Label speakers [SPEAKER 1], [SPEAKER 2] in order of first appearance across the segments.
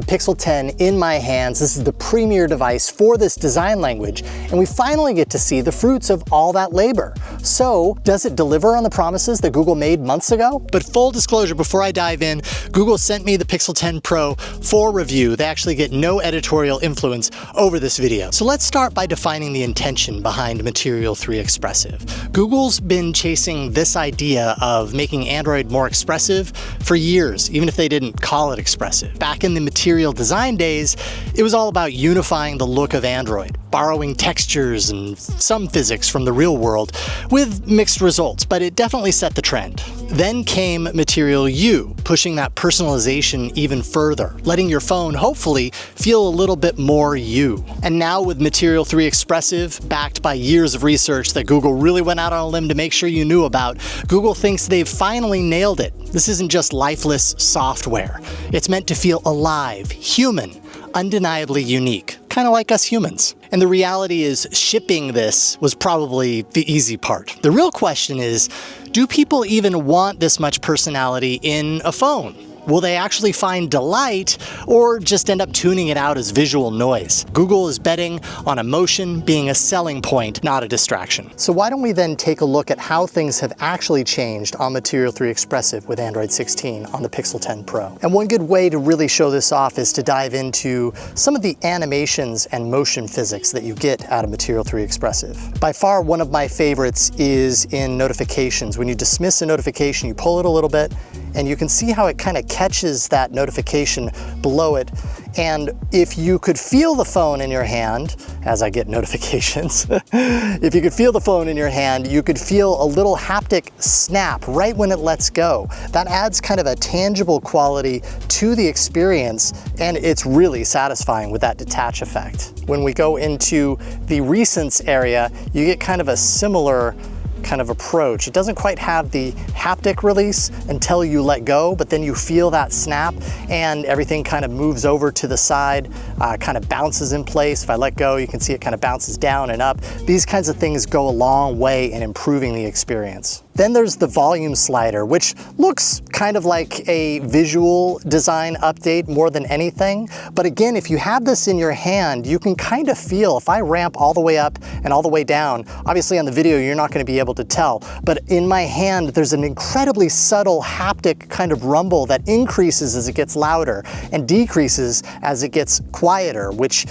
[SPEAKER 1] The Pixel 10 in my hands. This is the premier device for this design language, and we finally get to see the fruits of all that labor. So, does it deliver on the promises that Google made months ago? But full disclosure, before I dive in, Google sent me the Pixel 10 Pro for review. They actually get no editorial influence over this video. So let's start by defining the intention behind Material 3 Expressive. Google's been chasing this idea of making Android more expressive for years, even if they didn't call it expressive. Back in the Material design days, it was all about unifying the look of Android, borrowing textures and some physics from the real world with mixed results, but it definitely set the trend. Then came Material U, pushing that personalization even further, letting your phone hopefully feel a little bit more you. And now with Material 3 Expressive, backed by years of research that Google really went out on a limb to make sure you knew about, Google thinks they've finally nailed it. This isn't just lifeless software. It's meant to feel alive, human, undeniably unique, kind of like us humans. And the reality is, shipping this was probably the easy part. The real question is, do people even want this much personality in a phone? Will they actually find delight or just end up tuning it out as visual noise? Google is betting on emotion being a selling point, not a distraction. So why don't we then take a look at how things have actually changed on Material 3 Expressive with Android 16 on the Pixel 10 Pro. And one good way to really show this off is to dive into some of the animations and motion physics that you get out of Material 3 Expressive. By far, one of my favorites is in notifications. When you dismiss a notification, you pull it a little bit, and you can see how it kind of catches that notification below it. And if you could feel the phone in your hand, as I get notifications, if you could feel the phone in your hand, you could feel a little haptic snap right when it lets go. That adds kind of a tangible quality to the experience, and it's really satisfying with that detach effect. When we go into the recents area, you get kind of a similar kind of approach. It doesn't quite have the haptic release until you let go, but then you feel that snap and everything kind of moves over to the side, kind of bounces in place. If I let go, you can see it kind of bounces down and up. These kinds of things go a long way in improving the experience. Then there's the volume slider, which looks kind of like a visual design update more than anything. But again, if you have this in your hand, you can kind of feel, if I ramp all the way up and all the way down, obviously on the video, you're not going to be able to tell, but in my hand, there's an incredibly subtle haptic kind of rumble that increases as it gets louder and decreases as it gets quieter, which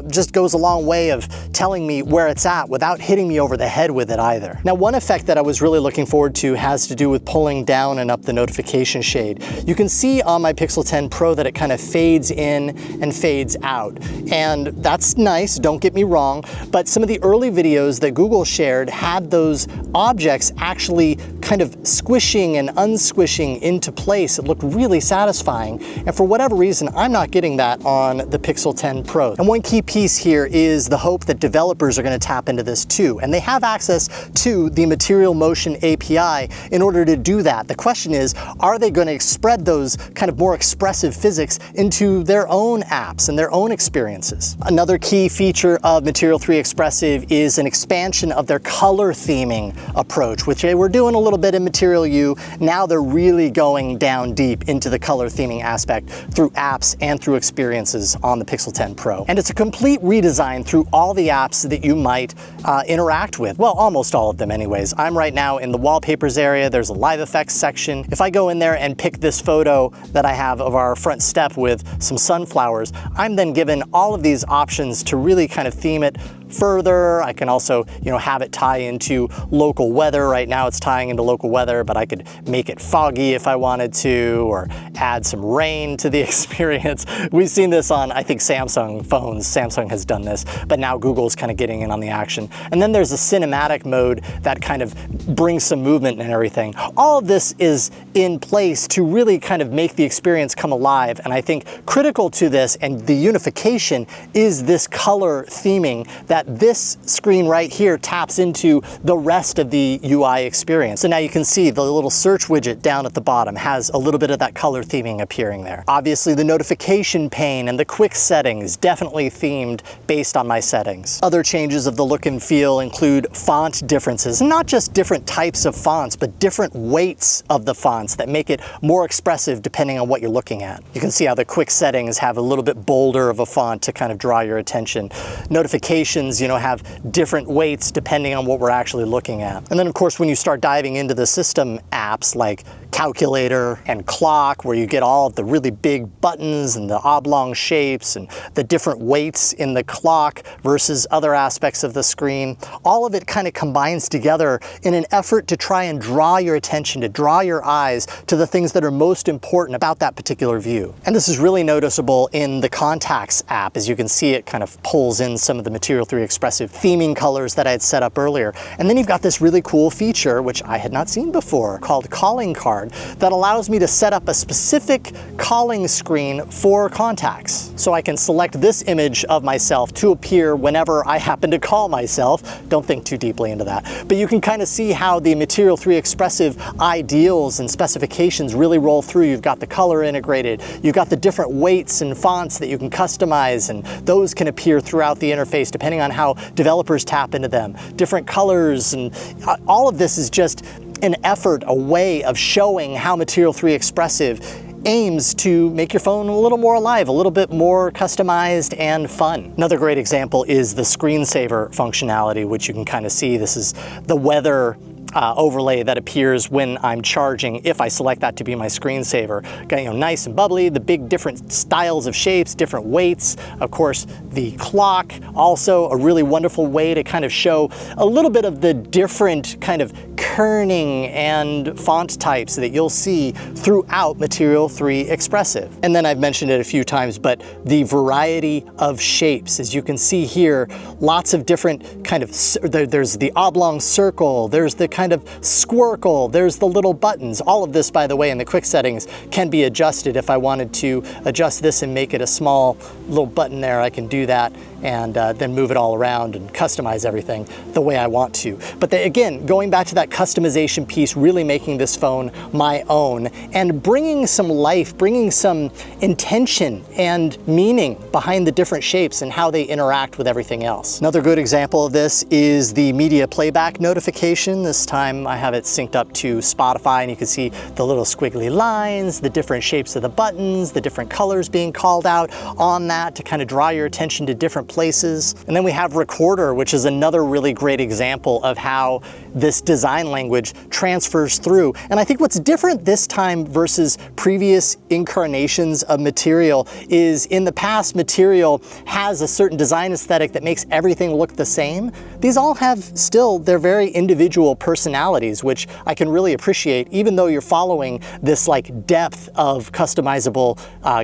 [SPEAKER 1] just goes a long way of telling me where it's at without hitting me over the head with it either. Now, one effect that I was really looking forward to has to do with pulling down and up the notification shade. You can see on my Pixel 10 Pro that it kind of fades in and fades out. And that's nice, don't get me wrong, but some of the early videos that Google shared had those objects actually kind of squishing and unsquishing into place. It looked really satisfying. And for whatever reason, I'm not getting that on the Pixel 10 Pro. And one key piece here is the hope that developers are going to tap into this too. And they have access to the Material Motion API in order to do that. The question is, are they going to spread those kind of more expressive physics into their own apps and their own experiences? Another key feature of Material 3 Expressive is an expansion of their color theming approach, which they were doing a little bit in Material U. Now they're really going down deep into the color theming aspect through apps and through experiences on the Pixel 10 Pro. And it's a complete redesign through all the apps that you might interact with. Well, almost all of them anyways. I'm right now in the wallpapers area. There's a live effects section. If I go in there and pick this photo that I have of our front step with some sunflowers, I'm then given all of these options to really kind of theme it further. I can also, have it tie into local weather. Right now it's tying into local weather, but I could make it foggy if I wanted to, or add some rain to the experience. We've seen this on, I think, Samsung phones. Samsung has done this, but now Google's kind of getting in on the action. And then there's a cinematic mode that kind of brings some movement and everything. All of this is in place to really kind of make the experience come alive. And I think critical to this and the unification is this color theming that that this screen right here taps into the rest of the UI experience. So now you can see the little search widget down at the bottom has a little bit of that color theming appearing there. Obviously the notification pane and the quick settings definitely themed based on my settings. Other changes of the look and feel include font differences, not just different types of fonts, but different weights of the fonts that make it more expressive depending on what you're looking at. You can see how the quick settings have a little bit bolder of a font to kind of draw your attention. Notifications, have different weights depending on what we're actually looking at. And then of course, when you start diving into the system apps like calculator and clock, where you get all of the really big buttons and the oblong shapes and the different weights in the clock versus other aspects of the screen, all of it kind of combines together in an effort to try and draw your attention, to draw your eyes to the things that are most important about that particular view. And this is really noticeable in the Contacts app. As you can see, it kind of pulls in some of the Material 3 expressive theming colors that I had set up earlier. And then you've got this really cool feature, which I had not seen before, called Calling Card, that allows me to set up a specific calling screen for contacts. So I can select this image of myself to appear whenever I happen to call myself. Don't think too deeply into that. But you can kind of see how the Material 3 expressive ideals and specifications really roll through. You've got the color integrated, you've got the different weights and fonts that you can customize, and those can appear throughout the interface depending on how developers tap into them. Different colors, and all of this is just an effort, a way of showing how Material 3 expressive aims to make your phone a little more alive, a little bit more customized and fun. Another great example is the screensaver functionality, which you can kind of see. This is the weather overlay that appears when I'm charging if I select that to be my screensaver. Got, nice and bubbly, the big different styles of shapes, different weights. Of course, the clock, also a really wonderful way to kind of show a little bit of the different kind of kerning and font types that you'll see throughout Material 3 expressive. And then I've mentioned it a few times, but the variety of shapes, as you can see here, lots of different kind of, there's the oblong circle, there's the kind of squircle, there's the little buttons. All of this, by the way, in the quick settings can be adjusted. If I wanted to adjust this and make it a small little button there, I can do that and then move it all around and customize everything the way I want to. But again, going back to that customization piece, really making this phone my own and bringing some life, bringing some intention and meaning behind the different shapes and how they interact with everything else. Another good example of this is the media playback notification. This time I have it synced up to Spotify, and you can see the little squiggly lines, the different shapes of the buttons, the different colors being called out on that to kind of draw your attention to different places. And then we have Recorder, which is another really great example of how this design language transfers through. And I think what's different this time versus previous incarnations of Material is in the past, Material has a certain design aesthetic that makes everything look the same. These all have still their very individual personalities, which I can really appreciate, even though you're following this like depth of customizable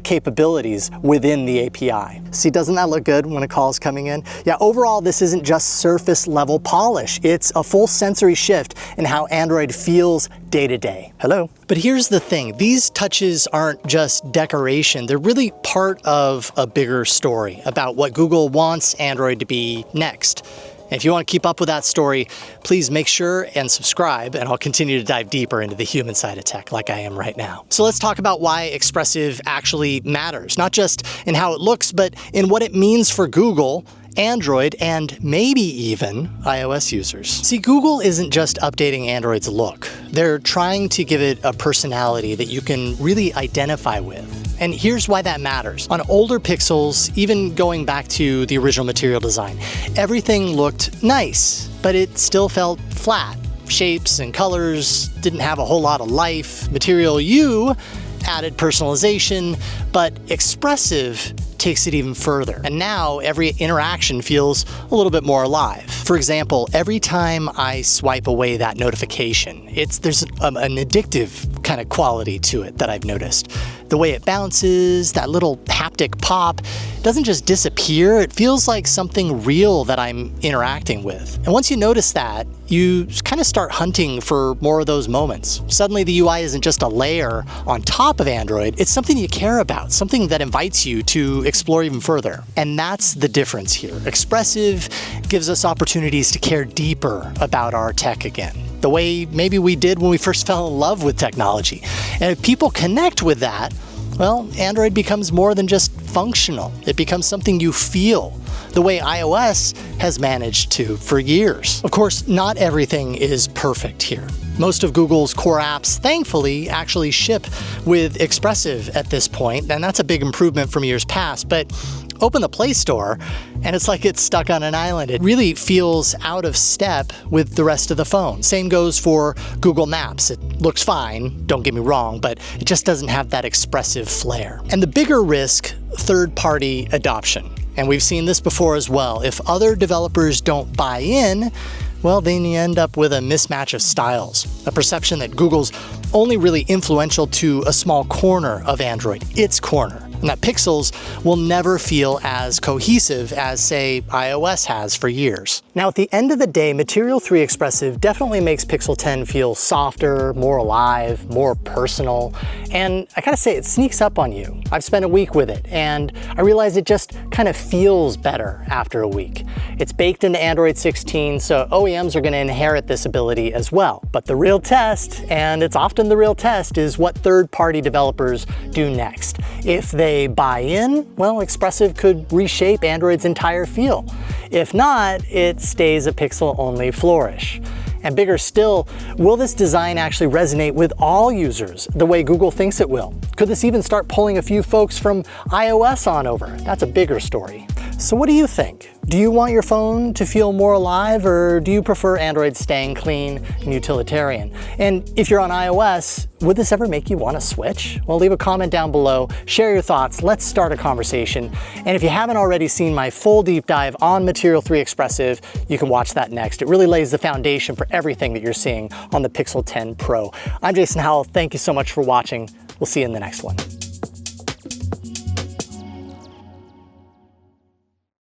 [SPEAKER 1] capabilities within the API. See, doesn't that look good when a call is coming in? Yeah, overall, this isn't just surface level polish. It's a full sensory shift in how Android feels day to day. Hello? But here's the thing, these touches aren't just decoration, they're really part of a bigger story about what Google wants Android to be next. And if you want to keep up with that story, please make sure and subscribe, and I'll continue to dive deeper into the human side of tech like I am right now. So let's talk about why expressive actually matters, not just in how it looks, but in what it means for Google, Android, and maybe even iOS users. See, Google isn't just updating Android's look. They're trying to give it a personality that you can really identify with. And here's why that matters. On older Pixels, even going back to the original Material design, everything looked nice, but it still felt flat. Shapes and colors didn't have a whole lot of life. Material U added personalization, but expressive takes it even further. And now every interaction feels a little bit more alive. For example, every time I swipe away that notification, there's an addictive kind of quality to it that I've noticed. The way it bounces, that little haptic pop, doesn't just disappear, it feels like something real that I'm interacting with. And once you notice that, you kind of start hunting for more of those moments. Suddenly the UI isn't just a layer on top of Android, it's something you care about, something that invites you to explore even further. And that's the difference here. Expressive gives us opportunities to care deeper about our tech again, the way maybe we did when we first fell in love with technology. And if people connect with that, well, Android becomes more than just functional. It becomes something you feel, the way iOS has managed to for years. Of course, not everything is perfect here. Most of Google's core apps, thankfully, actually ship with Expressive at this point, and that's a big improvement from years past. But open the Play Store, and it's like it's stuck on an island. It really feels out of step with the rest of the phone. Same goes for Google Maps. It looks fine, don't get me wrong, but it just doesn't have that expressive flair. And the bigger risk, third-party adoption. And we've seen this before as well. If other developers don't buy in, well, then you end up with a mismatch of styles, a perception that Google's only really influential to a small corner of Android, its corner, and that Pixels will never feel as cohesive as, say, iOS has for years. Now, at the end of the day, Material 3 Expressive definitely makes Pixel 10 feel softer, more alive, more personal, and I gotta say, it sneaks up on you. I've spent a week with it, and I realize it just kind of feels better after a week. It's baked into Android 16, so OEMs are gonna inherit this ability as well. But the real test, and it's often the real test, is what third-party developers do next. If they buy in, well, Expressive could reshape Android's entire feel. If not, it stays a Pixel-only flourish. And bigger still, will this design actually resonate with all users the way Google thinks it will? Could this even start pulling a few folks from iOS on over? That's a bigger story. So what do you think? Do you want your phone to feel more alive, or do you prefer Android staying clean and utilitarian? And if you're on iOS, would this ever make you want to switch? Well, leave a comment down below, share your thoughts, let's start a conversation. And if you haven't already seen my full deep dive on Material 3 Expressive, you can watch that next. It really lays the foundation for everything that you're seeing on the Pixel 10 Pro. I'm Jason Howell, thank you so much for watching. We'll see you in the next one.